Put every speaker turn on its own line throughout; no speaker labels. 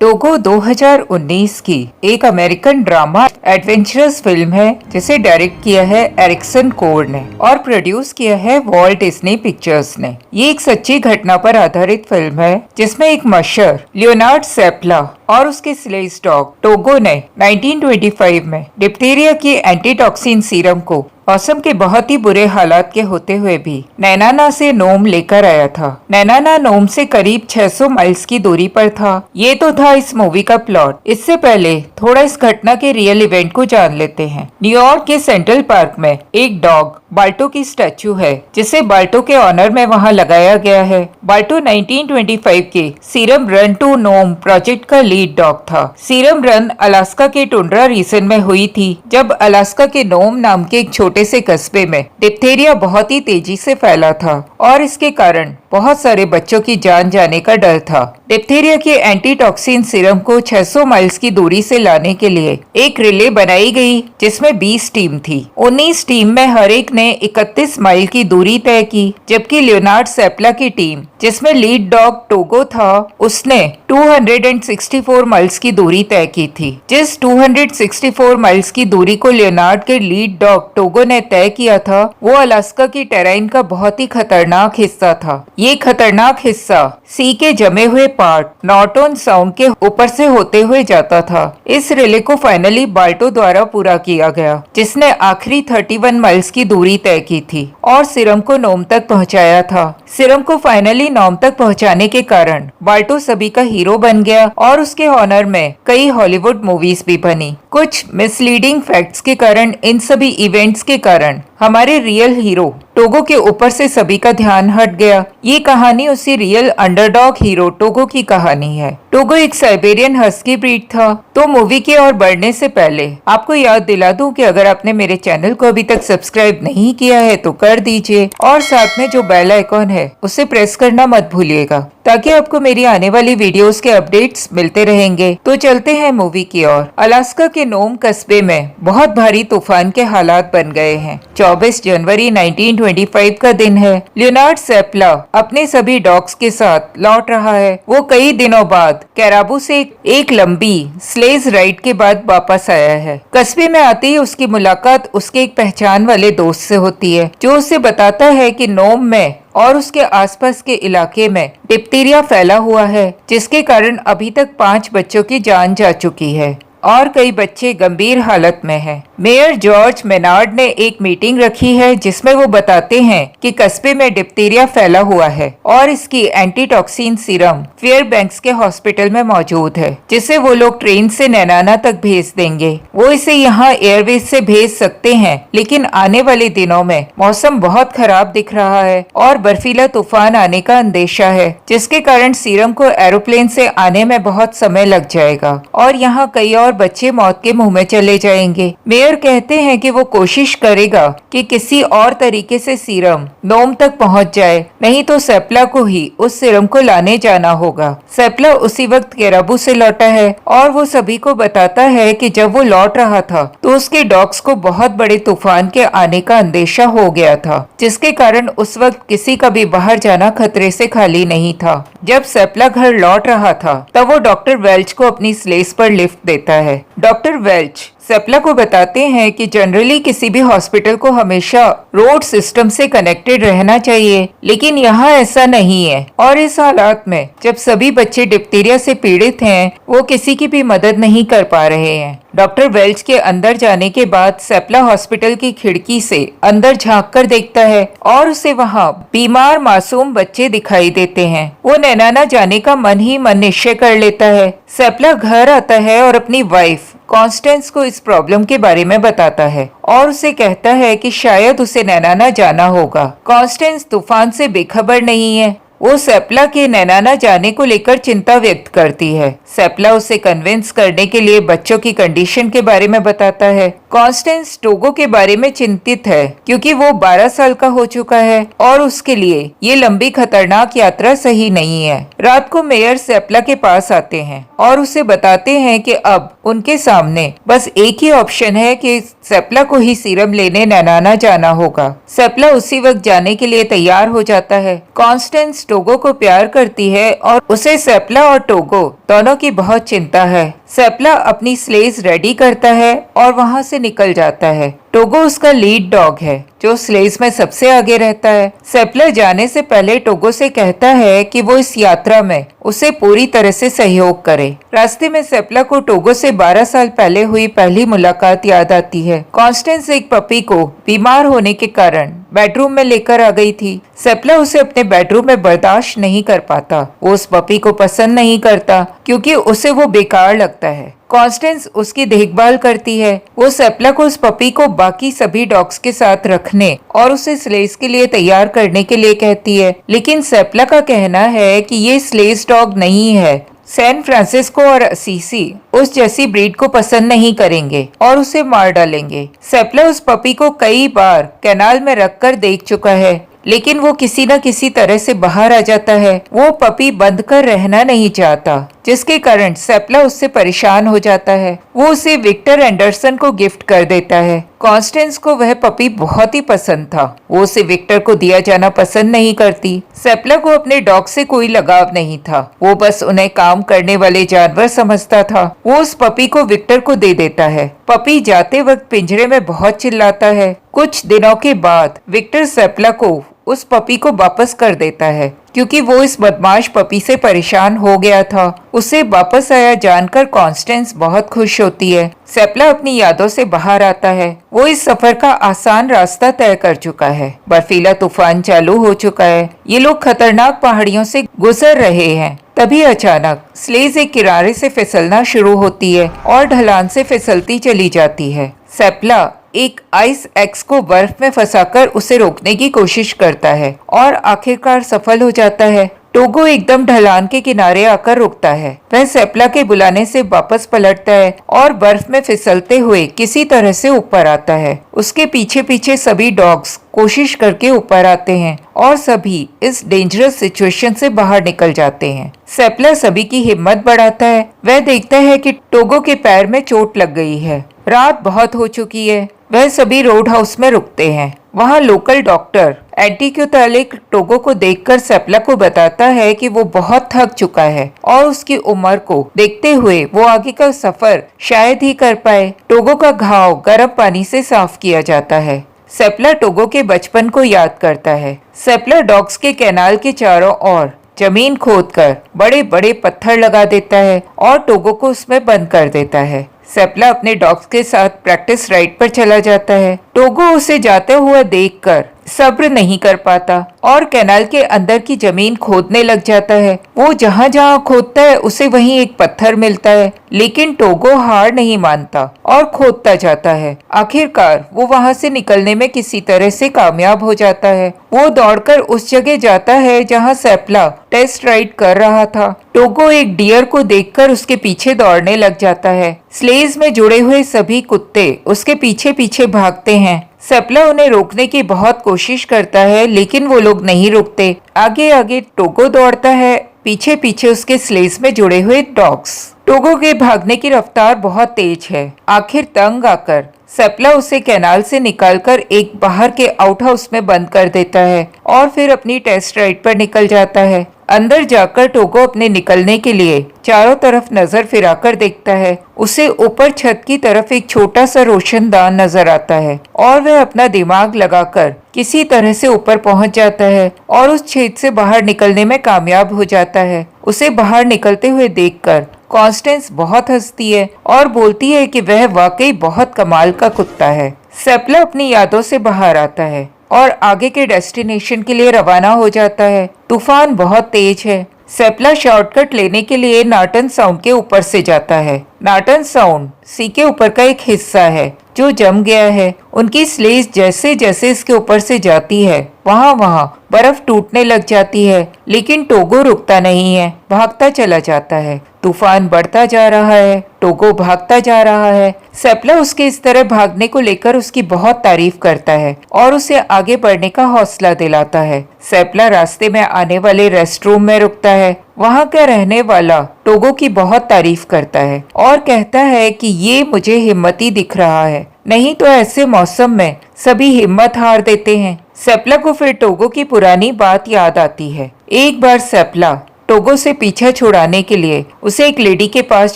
Togo 2019 की एक American drama adventurous film है जिसे डायरेक्ट किया है एरिक्सन कोर ने और प्रोड्यूस किया है वॉल्ट डिज्नी पिक्चर्स ने। ये एक सच्ची घटना पर आधारित फिल्म है जिसमें एक मशहूर लियोनार्ड सेप्ला और उसके स्लेज डॉग टोगो ने 1925 में डिप्थीरिया की एंटीटॉक्सिन सीरम को मौसम के बहुत ही बुरे हालात के होते हुए भी नैनाना से नोम लेकर आया था। नैनाना नोम से करीब 600 माइल्स की दूरी पर था। ये तो था इस मूवी का प्लॉट। इससे पहले थोड़ा इस घटना के रियल इवेंट को जान लेते हैं। न्यूयॉर्क के सेंट्रल पार्क में एक डॉग बाल्टो की स्टैचू है जिसे बाल्टो के ऑनर में वहां लगाया गया है। बाल्टो 1925 के serum run to Nome project का लीड डॉग था। सीरम रन अलास्का के टुंड्रा रीजन में हुई थी जब अलास्का के नोम नाम के एक छोटे से कस्बे में डिप्थीरिया बहुत ही तेजी से फैला था और इसके कारण बहुत सारे बच्चों की जान जाने का डर था। डिप्थीरिया के एंटीटॉक्सिन सीरम को 600 माइल्स की दूरी से लाने के लिए एक रिले बनाई गई जिसमें 20 टीम थी। 19 टीम में हर एक ने 31 माइल की दूरी तय की, जबकि लियोनार्ड सेप्ला की टीम जिसमें लीड डॉग टोगो था उसने 264 माइल्स की दूरी तय की थी। जिस 264 माइल्स की दूरी को लियोनार्ड के लीड डॉग टोगो ने तय किया था वो अलास्का की टेराइन का बहुत ही खतरनाक हिस्सा था। ये खतरनाक हिस्सा सी के जमे हुए पार्ट नॉर्टन साउंड के ऊपर से होते हुए जाता था। इस रिले को फाइनली बाल्टो द्वारा पूरा किया गया जिसने आखिरी 31 माइल्स की दूरी तय की थी और सीरम को नोम तक पहुंचाया था। सीरम को फाइनली नोम तक पहुंचाने के कारण बाल्टो सभी का हीरो बन गया और उसके ऑनर में कई हॉलीवुड मूवीज भी बनी। कुछ मिसलीडिंग फैक्ट्स के कारण इन सभी इवेंट्स के कारण हमारे रियल हीरो टोगो के ऊपर से सभी का ध्यान हट गया। ये कहानी उसी रियल अंडरडॉग हीरो टोगो की कहानी है। टोगो एक साइबेरियन हस्की ब्रीड था। तो मूवी के और बढ़ने से पहले आपको याद दिला दूं कि अगर आपने मेरे चैनल को अभी तक सब्सक्राइब नहीं किया है तो कर दीजिए और साथ में जो बेल आइकॉन है उसे प्रेस करना मत भूलिएगा ताकि आपको मेरी आने वाली वीडियोस के अपडेट्स मिलते रहेंगे। तो चलते हैं मूवी की ओर। अलास्का के नोम कस्बे में बहुत भारी तूफान के हालात बन गए हैं। 24 जनवरी 1925 का दिन है। लियोनार्ड सेप्ला अपने सभी डॉग्स के साथ लौट रहा है। वो कई दिनों बाद कैराबू से एक लंबी स्लेज राइड के बाद वापस आया है। कस्बे में आते ही उसकी मुलाकात उसके एक पहचान वाले दोस्त से होती है जो उसे बताता है कि नोम में और उसके आसपास के इलाके में डिप्थीरिया फैला हुआ है जिसके कारण अभी तक 5 बच्चों की जान जा चुकी है और कई बच्चे गंभीर हालत में हैं। मेयर जॉर्ज मेनार्ड ने एक मीटिंग रखी है जिसमें वो बताते हैं कि कस्बे में डिप्थीरिया फैला हुआ है और इसकी एंटीटॉक्सिन सीरम फेयरबैंक्स के हॉस्पिटल में मौजूद है जिसे वो लोग ट्रेन से नैनाना तक भेज देंगे। वो इसे यहाँ एयरवेज से भेज सकते हैं लेकिन आने वाले दिनों में मौसम बहुत खराब दिख रहा है और बर्फीला तूफान आने का अंदेशा है जिसके कारण सीरम को एरोप्लेन से आने में बहुत समय लग जाएगा और यहाँ कई और बच्चे मौत के मुंह में चले जाएंगे। मेयर कहते हैं कि वो कोशिश करेगा कि किसी और तरीके से सीरम नोम तक पहुंच जाए, नहीं तो सेप्ला को ही उस सीरम को लाने जाना होगा। सेप्ला उसी वक्त कैराबू से लौटा है और वो सभी को बताता है कि जब वो लौट रहा था तो उसके डॉग्स को बहुत बड़े तूफान के आने का अंदेशा हो गया था जिसके कारण उस वक्त किसी का भी बाहर जाना खतरे से खाली नहीं था। जब सेप्ला घर लौट रहा था तब वो डॉक्टर वेल्च को अपनी स्लेज पर लिफ्ट देता है। डॉक्टर वेल्च सेप्ला को बताते हैं कि जनरली किसी भी हॉस्पिटल को हमेशा रोड सिस्टम से कनेक्टेड रहना चाहिए लेकिन यहाँ ऐसा नहीं है और इस हालात में जब सभी बच्चे डिप्थीरिया से पीड़ित हैं वो किसी की भी मदद नहीं कर पा रहे हैं। डॉक्टर वेल्च के अंदर जाने के बाद सेप्ला हॉस्पिटल की खिड़की से अंदर झांक कर देखता है और उसे वहाँ बीमार मासूम बच्चे दिखाई देते हैं। वो नैनाना जाने का मन ही मन निश्चय कर लेता है। सेप्ला घर आता है और अपनी वाइफ कॉन्स्टेंस को इस प्रॉब्लम के बारे में बताता है और उसे कहता है कि शायद उसे नैनाना जाना होगा। कॉन्स्टेंस तूफान से बेखबर नहीं है। वो सेप्ला के नैनाना जाने को लेकर चिंता व्यक्त करती है। सेप्ला उसे कन्विंस करने के लिए बच्चों की कंडीशन के बारे में बताता है। कॉन्स्टेंस टोगो के बारे में चिंतित है क्योंकि वो 12 साल का हो चुका है और उसके लिए ये लंबी खतरनाक यात्रा सही नहीं है। रात को मेयर सेप्ला के पास आते हैं और उसे बताते हैं कि अब उनके सामने बस एक ही ऑप्शन है कि सेप्ला को ही सीरम लेने नैनाना जाना होगा। सेप्ला उसी वक्त जाने के लिए तैयार हो जाता है। कॉन्स्टेंस टोगो को प्यार करती है और उसे सेप्ला और टोगो दोनों की बहुत चिंता है। सेप्ला अपनी स्लेज रेडी करता है और वहां से निकल जाता है। टोगो उसका लीड डॉग है जो स्लेज में सबसे आगे रहता है। सेप्ला जाने से पहले टोगो से कहता है कि वो इस यात्रा में उसे पूरी तरह से सहयोग करे। रास्ते में सेप्ला को टोगो से 12 साल पहले हुई पहली मुलाकात याद आती है। कॉन्स्टेंस एक पपी को बीमार होने के कारण बेडरूम में लेकर आ गई थी। सेप्ला उसे अपने बेडरूम में बर्दाश्त नहीं कर पाता। वो उस पपी को पसंद नहीं करता क्योंकि उसे वो बेकार लगता है। कॉन्स्टेंस उसकी देखभाल करती है। वो सेप्ला को उस पपी को बाकी सभी डॉग्स के साथ रखने और उसे स्लेज के लिए तैयार करने के लिए कहती है, लेकिन सेप्ला का कहना है कि ये स्लेज डॉग नहीं है। सैन फ्रांसिस्को और असीसी उस जैसी ब्रीड को पसंद नहीं करेंगे और उसे मार डालेंगे। सेप्ला उस पपी को कई बार कैनाल में रखकर देख चुका है, लेकिन वो किसी न किसी तरह से बाहर आ जाता है। वो पपी बंद कर रहना नहीं चाहता, जिसके कारण सेप्ला उससे परेशान हो जाता है। वो उसे विक्टर एंडरसन को गिफ्ट कर देता है। कॉन्स्टेंस को वह पपी बहुत ही पसंद था। वो उसे विक्टर को दिया जाना पसंद नहीं करती। सेप्ला को अपने डॉग से कोई लगाव नहीं था। वो बस उन्हें काम करने वाले जानवर समझता था। वो उस पपी को विक्टर को दे देता है। पपी जाते वक्त पिंजरे में बहुत चिल्लाता है। कुछ दिनों के बाद विक्टर सेप्ला को उस पपी को वापस कर देता है क्योंकि वो इस बदमाश पपी से परेशान हो गया था। उसे वापस आया जानकर कॉन्स्टेंस बहुत खुश होती है। सेप्ला अपनी यादों से बाहर आता है। वो इस सफर का आसान रास्ता तय कर चुका है। बर्फीला तूफान चालू हो चुका है। ये लोग खतरनाक पहाड़ियों से गुजर रहे हैं। तभी अचानक स्लेज एक किनारे से फिसलना शुरू होती है और ढलान से फिसलती चली जाती है। सेप्ला एक आइस एक्स को बर्फ में फंसाकर उसे रोकने की कोशिश करता है और आखिरकार सफल हो जाता है। टोगो एकदम ढलान के किनारे आकर रुकता है। वह सेप्ला के बुलाने से वापस पलटता है और बर्फ में फिसलते हुए किसी तरह से ऊपर आता है। उसके पीछे पीछे सभी डॉग्स कोशिश करके ऊपर आते हैं और सभी इस डेंजरस सिचुएशन से बाहर निकल जाते हैं। सेप्ला सभी की हिम्मत बढ़ाता है। वह देखता है कि टोगो के पैर में चोट लग गई है। रात बहुत हो चुकी है। वह सभी रोड हाउस में रुकते हैं। वहाँ लोकल डॉक्टर एंटीक्यूथैलिक टोगो को देखकर सेप्ला को बताता है कि वो बहुत थक चुका है और उसकी उम्र को देखते हुए वो आगे का सफर शायद ही कर पाए। टोगो का घाव गर्म पानी से साफ किया जाता है। सेप्ला टोगो के बचपन को याद करता है। सेप्ला डॉग्स के कैनाल के चारों ओर जमीन खोदकर बड़े बड़े पत्थर लगा देता है और टोगो को उसमें बंद कर देता है। सेप्ला अपने डॉग्स के साथ प्रैक्टिस राइड पर चला जाता है। टोगो उसे जाते हुए देखकर सब्र नहीं कर पाता और कैनाल के अंदर की जमीन खोदने लग जाता है। वो जहाँ जहाँ खोदता है उसे वहीं एक पत्थर मिलता है, लेकिन टोगो हार नहीं मानता और खोदता जाता है। आखिरकार वो वहाँ से निकलने में किसी तरह से कामयाब हो जाता है। वो दौड़कर उस जगह जाता है जहाँ सेप्ला टेस्ट राइड कर रहा था। टोगो एक डियर को देखकर उसके पीछे दौड़ने लग जाता है। स्लेज में जुड़े हुए सभी कुत्ते उसके पीछे पीछे भागते हैं। सेप्ला उन्हें रोकने की बहुत कोशिश करता है, लेकिन वो लोग नहीं रुकते। आगे आगे टोगो दौड़ता है, पीछे पीछे उसके स्लेज में जुड़े हुए डॉग्स। टोगो के भागने की रफ्तार बहुत तेज है। आखिर तंग आकर सेप्ला उसे कैनाल से निकालकर एक बाहर के आउट हाउस में बंद कर देता है और फिर अपनी टेस्ट राइड पर निकल जाता है। अंदर जाकर टोगो अपने निकलने के लिए चारों तरफ नजर फिराकर देखता है। उसे ऊपर छत की तरफ एक छोटा सा रोशनदान नजर आता है और वह अपना दिमाग लगाकर किसी तरह से ऊपर पहुंच जाता है और उस छेद से बाहर निकलने में कामयाब हो जाता है। उसे बाहर निकलते हुए देखकर कॉन्स्टेंस बहुत हंसती है और बोलती है कि वह वाकई बहुत कमाल का कुत्ता है। सेप्ला अपनी यादों से बाहर आता है और आगे के डेस्टिनेशन के लिए रवाना हो जाता है। तूफान बहुत तेज है। सेप्ला शॉर्टकट लेने के लिए नाटन साउंड के ऊपर से जाता है। नाटन साउंड सी के ऊपर का एक हिस्सा है जो जम गया है। उनकी स्लेज जैसे जैसे इसके ऊपर से जाती है वहाँ वहाँ बर्फ टूटने लग जाती है, लेकिन टोगो रुकता नहीं है, भागता चला जाता है। तूफान बढ़ता जा रहा है, टोगो भागता जा रहा है। सेप्ला उसके इस तरह भागने को लेकर उसकी बहुत तारीफ करता है और उसे आगे बढ़ने का हौसला दिलाता है। सेप्ला रास्ते में आने वाले रेस्ट रूम में रुकता है। वहाँ का रहने वाला टोगो की बहुत तारीफ करता है और कहता है कि ये मुझे हिम्मती दिख रहा है, नहीं तो ऐसे मौसम में सभी हिम्मत हार देते हैं। सेप्ला को फिर टोगो की पुरानी बात याद आती है। एक बार सेप्ला टोगो से पीछा छुड़ाने के लिए उसे एक लेडी के पास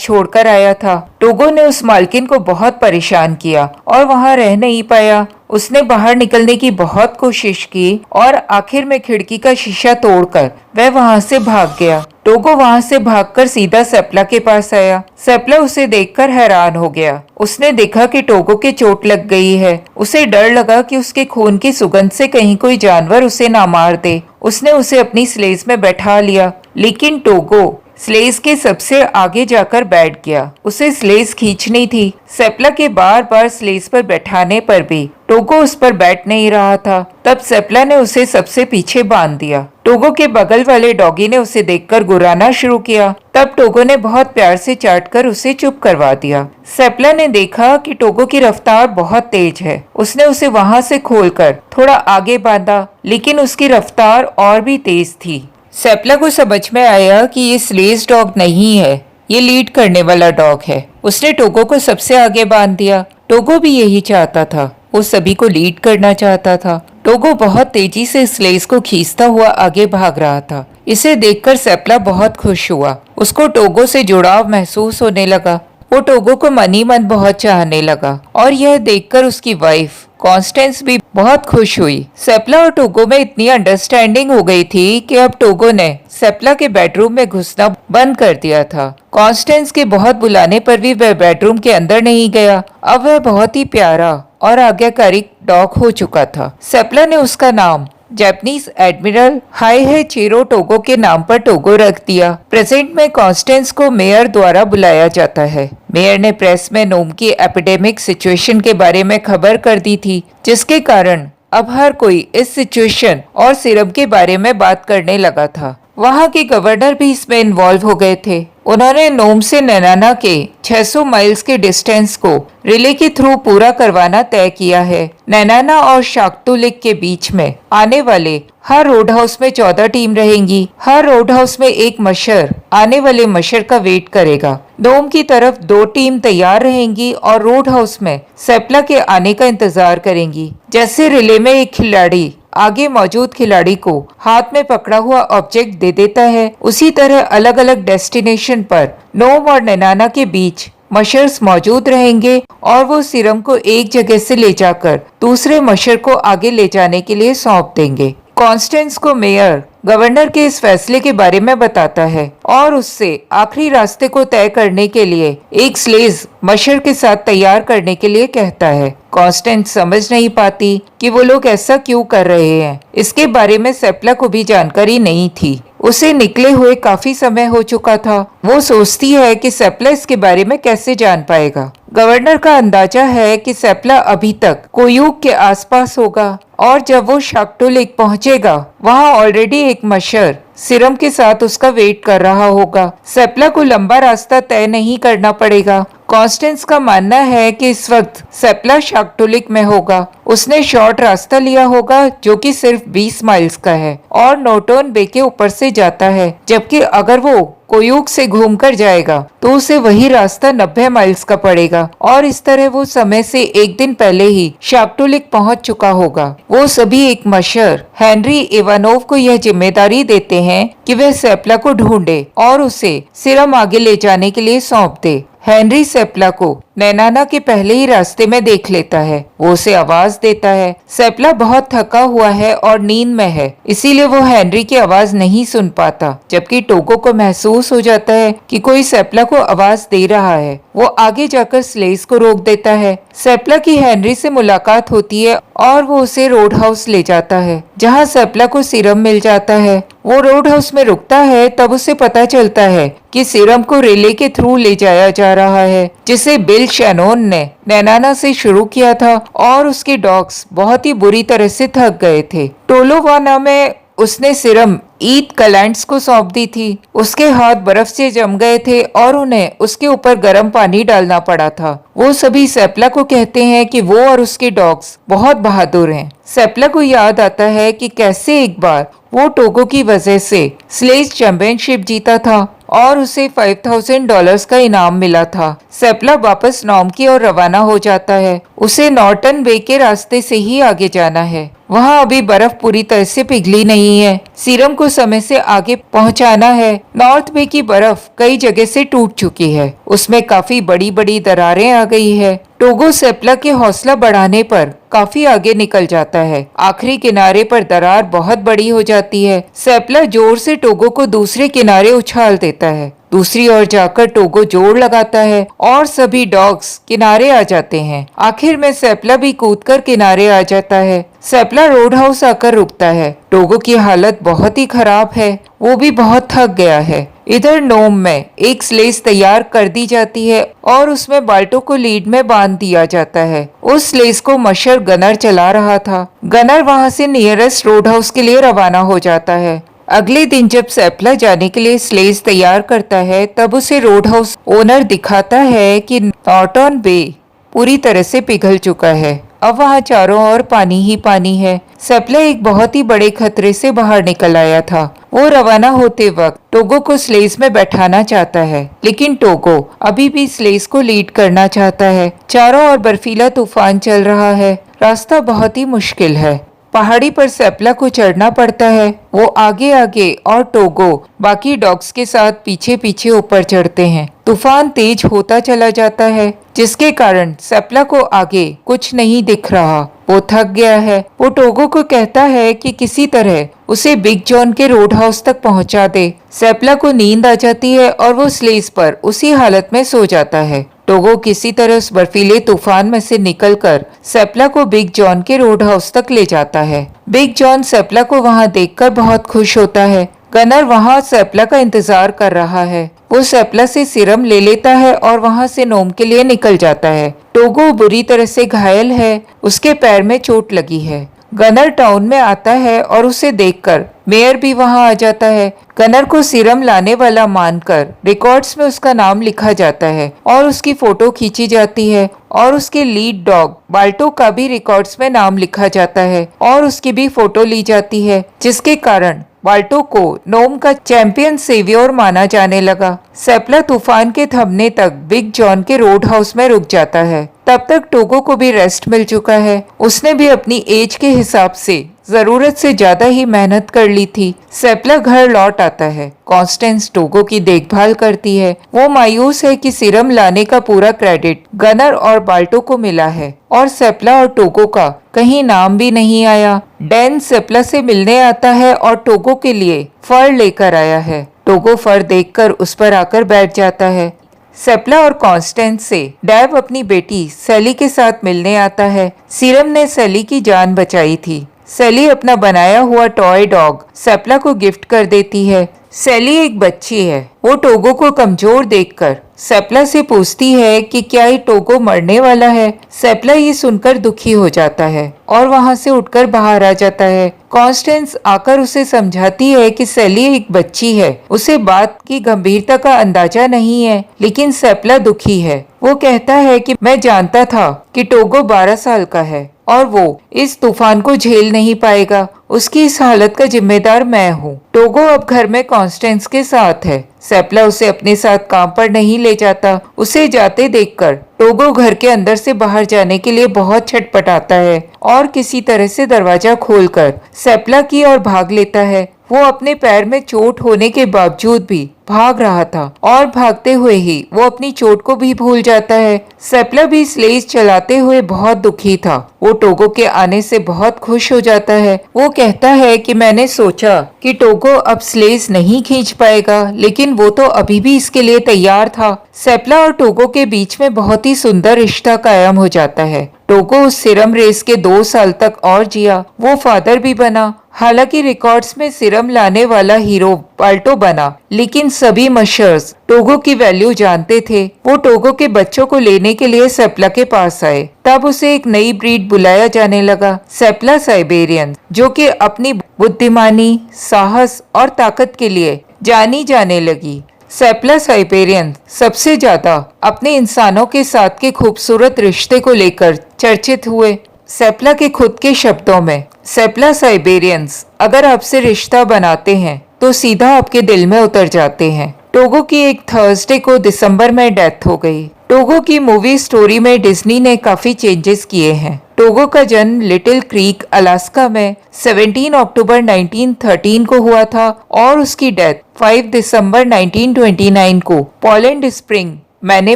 छोड़कर आया था। टोगो ने उस मालकिन को बहुत परेशान किया और वहां रह नहीं पाया। उसने बाहर निकलने की बहुत कोशिश की और आखिर में खिड़की का शीशा तोड़कर वह वहां से भाग गया। टोगो वहां से भागकर सीधा सेप्ला के पास आया। सेप्ला उसे देखकर हैरान हो गया। उसने देखा कि टोगो के चोट लग गई है। उसे डर लगा कि उसके खून की सुगंध से कहीं कोई जानवर उसे ना मार दे। उसने उसे अपनी स्लेज में बैठा लिया, लेकिन टोगो स्लेज के सबसे आगे जाकर बैठ गया। उसे स्लेज खींचनी थी। सेप्ला के बार बार स्लेज पर बैठाने पर भी टोगो उस पर बैठ नहीं रहा था। तब सेप्ला ने उसे सबसे पीछे बांध दिया। टोगो के बगल वाले डॉगी ने उसे देखकर गुर्राना शुरू किया। तब टोगो ने बहुत प्यार से चाटकर उसे चुप करवा दिया। सेप्ला ने देखा कि टोगो की रफ्तार बहुत तेज है। उसने उसे वहां से खोलकर थोड़ा आगे बांधा, लेकिन उसकी रफ्तार और भी तेज थी। सेप्ला को समझ में आया कि ये स्लेज डॉग नहीं है, ये लीड करने वाला डॉग है। उसने टोगो को सबसे आगे बांध दिया। टोगो भी यही चाहता था, वो सभी को लीड करना चाहता था। टोगो बहुत तेजी से स्लेज को खींचता हुआ आगे भाग रहा था। इसे देखकर सेप्ला बहुत खुश हुआ। उसको टोगो से जुड़ाव महसूस होने लगा। वो टोगो को मनी मन बहुत चाहने लगा और यह देखकर उसकी वाइफ कॉन्स्टेंस भी बहुत खुश हुई। सेप्ला और टोगो में इतनी अंडरस्टैंडिंग हो गई थी कि अब टोगो ने सेप्ला के बेडरूम में घुसना बंद कर दिया था। कॉन्स्टेंस के बहुत बुलाने पर भी वह बेडरूम के अंदर नहीं गया। अब वह बहुत ही प्यारा और आज्ञाकारी डॉग हो चुका था। सेप्ला ने उसका नाम जापानीज एडमिरल हाइहेचिरो टोगो के नाम पर टोगो रख दिया। प्रेजेंट में कॉन्स्टेंस को मेयर द्वारा बुलाया जाता है। मेयर ने प्रेस में नोम की एपिडेमिक सिचुएशन के बारे में खबर कर दी थी, जिसके कारण अब हर कोई इस सिचुएशन और सिरम के बारे में बात करने लगा था। वहाँ के गवर्नर भी इसमें इन्वॉल्व हो गए थे। उन्होंने नोम से नैनाना के 600 माइल्स के डिस्टेंस को रिले के थ्रू पूरा करवाना तय किया है। नैनाना और शाक्तू लेक के बीच में आने वाले हर रोड हाउस में 14 टीम रहेंगी। हर रोड हाउस में एक मशर आने वाले मशर का वेट करेगा। नोम की तरफ 2 टीम तैयार रहेंगी और रोड हाउस में सेप्ला के आने का इंतजार करेंगी। जैसे रिले में एक खिलाड़ी आगे मौजूद खिलाड़ी को हाथ में पकड़ा हुआ ऑब्जेक्ट दे देता है, उसी तरह अलग अलग डेस्टिनेशन पर नोम और नैनाना के बीच मशर्स मौजूद रहेंगे और वो सिरम को एक जगह से ले जाकर दूसरे मशर को आगे ले जाने के लिए सौंप देंगे। कॉन्स्टेंस को मेयर गवर्नर के इस फैसले के बारे में बताता है और उससे आखिरी रास्ते को तय करने के लिए एक स्लेज मशर के साथ तैयार करने के लिए कहता है। कॉन्स्टेंस समझ नहीं पाती कि वो लोग ऐसा क्यों कर रहे हैं। इसके बारे में सेप्ला को भी जानकारी नहीं थी। उसे निकले हुए काफी समय हो चुका था। वो सोचती है कि सेप्ला इसके बारे में कैसे जान पाएगा। गवर्नर का अंदाजा है कि सेप्ला अभी तक कोयूक के आसपास होगा और जब वो शाक्तू लेक पहुंचेगा वहां ऑलरेडी एक मशर सिरम के साथ उसका वेट कर रहा होगा। सेप्ला को लंबा रास्ता तय नहीं करना पड़ेगा। कॉन्स्टेंस का मानना है कि इस वक्त सेप्ला शाक्तू लेक में होगा। उसने शॉर्ट रास्ता लिया होगा जो कि सिर्फ 20 माइल्स का है और नोटोन बे के ऊपर से जाता है, जबकि अगर वो कोयूक से घूमकर जाएगा तो उसे वही रास्ता 90 माइल्स का पड़ेगा और इस तरह वो समय से एक दिन पहले ही शाक्तू लेक पहुंच चुका होगा। वो सभी एक मशर हेनरी इवानोव को यह जिम्मेदारी देते हैं कि वह सेप्ला को ढूंढे और उसे सिरम आगे ले जाने के लिए सौंप दे। हेनरी सेप्ला को नैनाना के पहले ही रास्ते में देख लेता है। वो उसे आवाज देता है। सेप्ला बहुत थका हुआ है और नींद में है, इसीलिए वो हेनरी की आवाज नहीं सुन पाता, जबकि टोगो को महसूस हो जाता है कि कोई सेप्ला को आवाज दे रहा है। वो आगे जाकर स्लेज को रोक देता है। सेप्ला की हेनरी से मुलाकात होती है और वो उसे रोड हाउस ले जाता है, जहाँ सेप्ला को सीरम मिल जाता है। वो रोड हाउस में रुकता है, तब उसे पता चलता है कि सीरम को रिले के थ्रू ले जाया जा रहा है, जिसे बिल शैनोन ने नैनाना से शुरू किया था और उसके डॉग्स बहुत ही बुरी तरह से थक गए थे। टोलोवाना में उसने सीरम ईद कलैंड्स को सौंप दी थी। उसके हाथ बर्फ से जम गए थे और उन्हें उसके ऊपर गर्म पानी डालना पड़ा था। वो सभी सेप्ला को कहते हैं कि वो और उसके डॉग्स बहुत बहादुर हैं। सेप्ला को याद आता है कि कैसे एक बार वो टोगो की वजह से स्लेज चैंपियनशिप जीता था और उसे $5000 का इनाम मिला था। सेप्ला वापस नॉम की ओर रवाना हो जाता है। उसे नॉर्टन बे के रास्ते से ही आगे जाना है। वहाँ अभी बर्फ पूरी तरह से पिघली नहीं है। सीरम को समय से आगे पहुँचाना है। नॉर्थ बे की बर्फ कई जगह से टूट चुकी है। उसमें काफी बड़ी बड़ी दरारें आ गई है। टोगो सेप्ला के हौसला बढ़ाने पर काफी आगे निकल जाता है। आखिरी किनारे पर दरार बहुत बड़ी हो जाती है। सेप्ला जोर से टोगो को दूसरे किनारे उछाल देता है। दूसरी ओर जाकर टोगो जोर लगाता है और सभी डॉग्स किनारे आ जाते हैं। आखिर में सेप्ला भी कूदकर किनारे आ जाता है। सेप्ला रोड हाउस आकर रुकता है। टोगो की हालत बहुत ही खराब है, वो भी बहुत थक गया है। इधर नोम में एक स्लेज तैयार कर दी जाती है और उसमें बाल्टो को लीड में बांध दिया जाता है। उस स्लेज को मशर गनर चला रहा था। गनर वहां से नियरेस्ट रोड हाउस के लिए रवाना हो जाता है। अगले दिन जब सेप्ला जाने के लिए स्लेज तैयार करता है, तब उसे रोड हाउस ओनर दिखाता है कि नॉर्टन बे पूरी तरह से पिघल चुका है। अब वहाँ चारों ओर पानी ही पानी है। सेप्ला एक बहुत ही बड़े खतरे से बाहर निकल आया था। वो रवाना होते वक्त टोगो को स्लेज में बैठाना चाहता है, लेकिन टोगो अभी भी स्लेज को लीड करना चाहता है। चारों ओर बर्फीला तूफान चल रहा है। रास्ता बहुत ही मुश्किल है। पहाड़ी पर सेप्ला को चढ़ना पड़ता है। वो आगे आगे और टोगो बाकी डॉग्स के साथ पीछे पीछे ऊपर चढ़ते हैं। तूफान तेज होता चला जाता है, जिसके कारण सेप्ला को आगे कुछ नहीं दिख रहा। वो थक गया है। वो टोगो को कहता है कि किसी तरह उसे बिग जॉन के रोड हाउस तक पहुंचा दे। सेप्ला को नींद आ जाती है और वो स्लेज पर उसी हालत में सो जाता है। टोगो किसी तरह उस बर्फीले तूफान में से निकलकर सेप्ला को बिग जॉन के रोड हाउस तक ले जाता है। बिग जॉन सेप्ला को वहां देखकर बहुत खुश होता है। गनर वहां सेप्ला का इंतजार कर रहा है। वो सेप्ला से सीरम ले लेता है और वहां से नोम के लिए निकल जाता है। टोगो बुरी तरह से घायल है। उसके पैर में चोट लगी है। गनर टाउन में आता है और उसे देखकर मेयर भी वहां आ जाता है। गनर को सीरम लाने वाला मानकर रिकॉर्ड्स में उसका नाम लिखा जाता है और उसकी फोटो खींची जाती है और उसके लीड डॉग बाल्टो का भी रिकॉर्ड्स में नाम लिखा जाता है और उसकी भी फोटो ली जाती है, जिसके कारण बाल्टो को नोम का चैंपियन सेवियर माना जाने लगा। सेप्ला तूफान के थमने तक बिग जॉन के रोड हाउस में रुक जाता है। तब तक टोगो को भी रेस्ट मिल चुका है। उसने भी अपनी एज के हिसाब से जरूरत से ज्यादा ही मेहनत कर ली थी। सेप्ला घर लौट आता है। कॉन्स्टेंस टोगो की देखभाल करती है। वो मायूस है कि सीरम लाने का पूरा क्रेडिट गनर और बाल्टो को मिला है और सेप्ला और टोगो का कहीं नाम भी नहीं आया। डैन सेप्ला से मिलने आता है और टोगो के लिए फर लेकर आया है। टोगो फर देखकर उस पर आकर बैठ जाता है। सेप्ला और कॉन्स्टेंस से डैव अपनी बेटी सैली के साथ मिलने आता है। सीरम ने सैली की जान बचाई थी। सैली अपना बनाया हुआ टॉय डॉग सेप्ला को गिफ्ट कर देती है। सैली एक बच्ची है। वो टोगो को कमजोर देखकर सेप्ला से पूछती है कि क्या ये टोगो मरने वाला है। सेप्ला ये सुनकर दुखी हो जाता है और वहां से उठकर बाहर आ जाता है। कॉन्स्टेंस आकर उसे समझाती है कि सैली एक बच्ची है, उसे बात की गंभीरता का अंदाजा नहीं है, लेकिन सेप्ला दुखी है। वो कहता है कि मैं जानता था कि टोगो 12 साल का है और वो इस तूफान को झेल नहीं पाएगा। उसकी इस हालत का जिम्मेदार मैं हूँ। टोगो अब घर में कॉन्स्टेंस के साथ है। सेप्ला उसे अपने साथ काम पर नहीं ले जाता। उसे जाते देखकर टोगो घर के अंदर से बाहर जाने के लिए बहुत छटपटाता है और किसी तरह से दरवाजा खोलकर सेप्ला की ओर भाग लेता है। वो अपने पैर में चोट होने के बावजूद भी भाग रहा था और भागते हुए ही वो अपनी चोट को भी भूल जाता है। सेप्ला भी स्लेज चलाते हुए बहुत दुखी था। वो टोगो के आने से बहुत खुश हो जाता है। वो कहता है कि मैंने सोचा कि टोगो अब स्लेज नहीं खींच पाएगा, लेकिन वो तो अभी भी इसके लिए तैयार था। सेप्ला और टोगो के बीच में बहुत ही सुंदर रिश्ता कायम हो जाता है। टोगो उस सीरम रेस के 2 साल तक और जिया। वो फादर भी बना। हालांकि रिकॉर्ड्स में सीरम लाने वाला हीरो पाल्टो बना, लेकिन सभी मशर्स टोगो की वैल्यू जानते थे। वो टोगो के बच्चों को लेने के लिए सेप्ला के पास आए। तब उसे एक नई ब्रीड बुलाया जाने लगा, सेप्ला साइबेरियन, जो कि अपनी बुद्धिमानी, साहस और ताकत के लिए जानी जाने लगी। सेप्ला साइबेरियन सबसे ज्यादा अपने इंसानों के साथ के खूबसूरत रिश्ते को लेकर चर्चित हुए। सेप्ला के खुद के शब्दों में, सेप्ला साइबेरियंस अगर आपसे रिश्ता बनाते हैं तो सीधा आपके दिल में उतर जाते हैं। टोगो की एक थर्सडे को दिसंबर में डेथ हो गई। टोगो की मूवी स्टोरी में डिज्नी ने काफी चेंजेस किए हैं। टोगो का जन्म लिटिल क्रीक अलास्का में 17 अक्टूबर 1913 को हुआ था और उसकी डेथ 5 दिसंबर 1929 को पोलैंड स्प्रिंग मैने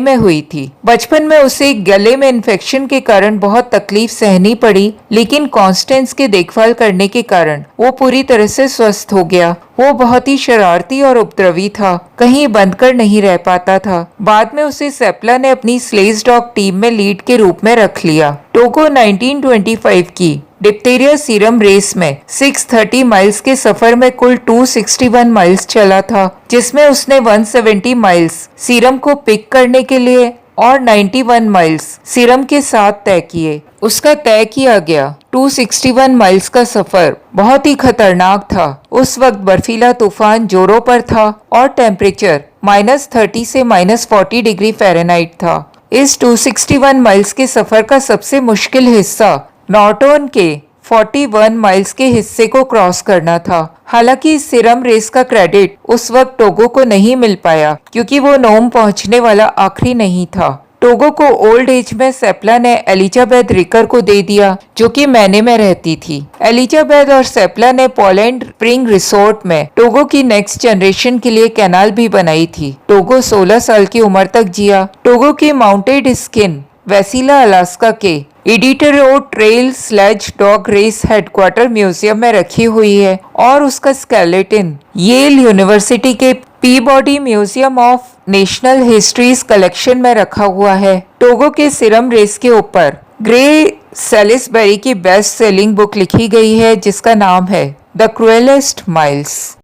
में हुई थी। बचपन में उसे गले में इन्फेक्शन के कारण बहुत तकलीफ सहनी पड़ी, लेकिन कॉन्स्टेंस के देखभाल करने के कारण वो पूरी तरह से स्वस्थ हो गया। वो बहुत ही शरारती और उपद्रवी था, कहीं बंद कर नहीं रह पाता था। बाद में उसे सेप्ला ने अपनी स्लेज डॉग टीम में लीड के रूप में रख लिया। टोगो 1925 की डिप्थीरिया सीरम रेस में 630 माइल्स के सफर में कुल 261 माइल्स चला था, जिसमें उसने 170 माइल्स सीरम को पिक करने के लिए और 91 माइल्स सीरम के साथ तय किए। उसका तय किया गया 261 माइल्स का सफर बहुत ही खतरनाक था। उस वक्त बर्फीला तूफान जोरों पर था और टेम्परेचर -30 से -40 डिग्री फ़ारेनहाइट था। इस 261 माइल्स के सफर का सबसे मुश्किल हिस्सा नॉर्टन के 41 माइल्स के हिस्से को क्रॉस करना था। हालांकि इस सीरम रेस का क्रेडिट उस वक्त टोगो को नहीं मिल पाया, क्योंकि वो नोम पहुंचने वाला आखिरी नहीं था। टोगो को ओल्ड एज में सेप्ला ने एलिजाबेथ रिकर को दे दिया, जो कि मैने में रहती थी। एलिजाबेथ और सेप्ला ने पोलैंड स्प्रिंग रिसोर्ट में टोगो की नेक्स्ट जनरेशन के लिए कैनाल भी बनाई थी। टोगो 16 साल की उम्र तक जिया। टोगो की माउंटेड स्किन वेसिला अलास्का के Iditarod trail sled dog race headquarter museum में रखी हुई है और उसका स्केलेटन येल यूनिवर्सिटी के Peabody museum of national history's collection में रखा हुआ है। टोगो के सीरम रेस के ऊपर ग्रे सेलिसबरी की बेस्ट सेलिंग बुक लिखी गई है, जिसका नाम है द क्रूएलेस्ट माइल्स।